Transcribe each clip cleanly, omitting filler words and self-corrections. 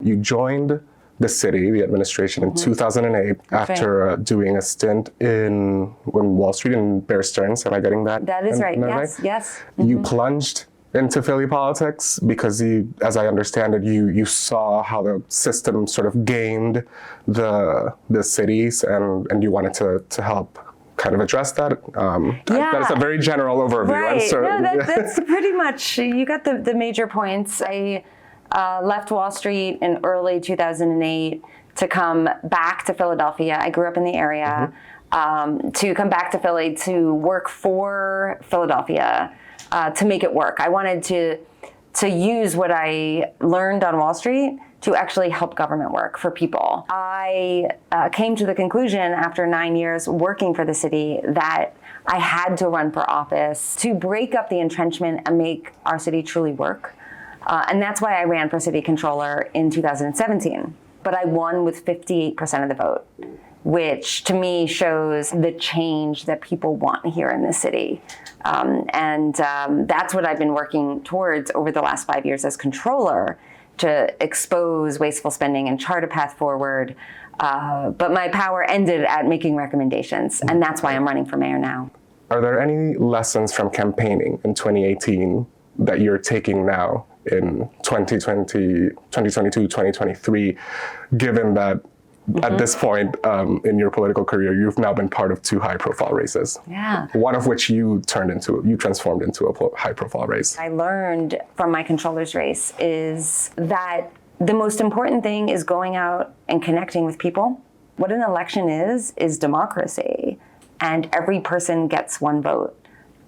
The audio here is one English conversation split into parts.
You joined the city, the administration, in 2008 after doing a stint in Wall Street in Bear Stearns. Am I getting that? That is right. Yes, right? yes. You plunged into Philly politics because as I understand it, you saw how the system sort of gamed the cities, and you wanted to help kind of address that. That is a very general overview. Right. So, that's pretty much, you got the major points. I left Wall Street in early 2008 to come back to Philadelphia. I grew up in the area. To come back to Philly to work for Philadelphia, to make it work. I wanted to use what I learned on Wall Street to actually help government work for people. I came to the conclusion after 9 years working for the city that I had to run for office to break up the entrenchment and make our city truly work. And that's why I ran for city controller in 2017. But I won with 58% of the vote, which to me shows the change that people want here in the city. That's what I've been working towards over the last 5 years as controller, to expose wasteful spending and chart a path forward. But my power ended at making recommendations, and that's why I'm running for mayor now. Are there any lessons from campaigning in 2018 that you're taking now in 2022, 2023, given that at this point in your political career, you've now been part of 2 high-profile races. Yeah. One of which you transformed into a high-profile race. I learned from my controller's race is that the most important thing is going out and connecting with people. What an election is democracy, and every person gets one vote.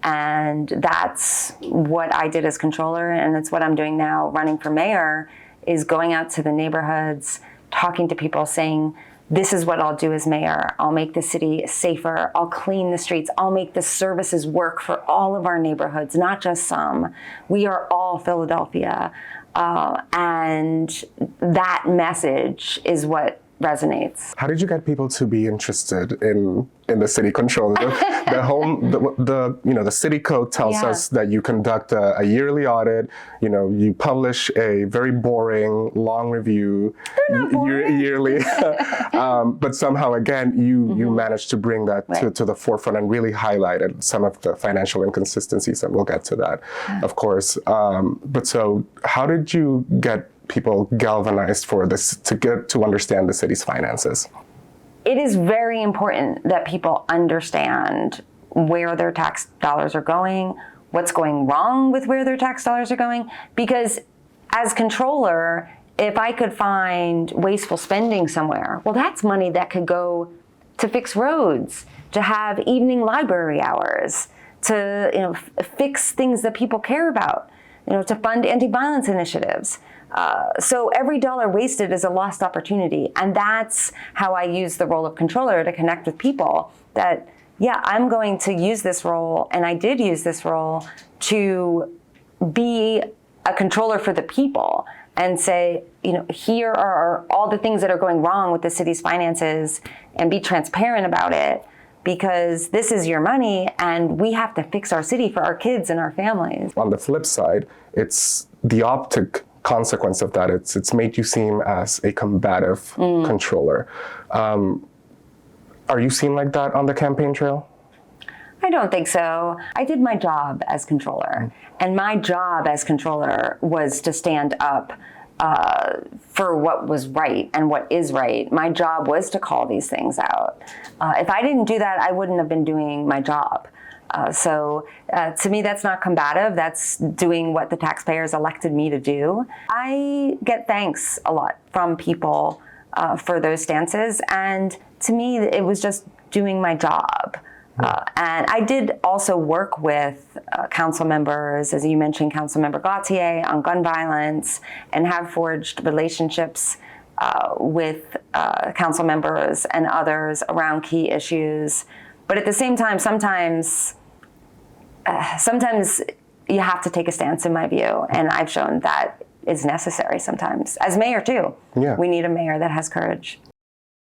And that's what I did as controller, and it's what I'm doing now running for mayor, is going out to the neighborhoods, talking to people, saying, this is what I'll do as mayor. I'll make the city safer. I'll clean the streets. I'll make the services work for all of our neighborhoods, not just some. We are all Philadelphia. And that message is what resonates. How did you get people to be interested in the city controller? The city code tells us that you conduct a yearly audit. You publish a very boring, long review yearly. But somehow, again, you managed to bring that to the forefront and really highlighted some of the financial inconsistencies, and we'll get to that, of course. But so how did you get people galvanized for this, to get to understand the city's finances? It is very important that people understand where their tax dollars are going, what's going wrong with where their tax dollars are going, because as controller, if I could find wasteful spending somewhere, well, that's money that could go to fix roads, to have evening library hours, to fix things that people care about, to fund anti-violence initiatives. So every dollar wasted is a lost opportunity. And that's how I use the role of controller, to connect with people that, I'm going to use this role, and I did use this role to be a controller for the people and say, here are all the things that are going wrong with the city's finances, and be transparent about it, because this is your money and we have to fix our city for our kids and our families. On the flip side, it's the optic consequence of that. It's made you seem as a combative controller. Are you seen like that on the campaign trail? I don't think so. I did my job as controller, and my job as controller was to stand up for what was right and what is right. My job was to call these things out. If I didn't do that, I wouldn't have been doing my job. So to me, that's not combative. That's doing what the taxpayers elected me to do. I get thanks a lot from people for those stances. And to me, it was just doing my job. And I did also work with council members, as you mentioned, Councilmember Gautier, on gun violence, and have forged relationships with council members and others around key issues. But at the same time, sometimes you have to take a stance, in my view, and I've shown that is necessary sometimes. As mayor, too. Yeah. We need a mayor that has courage.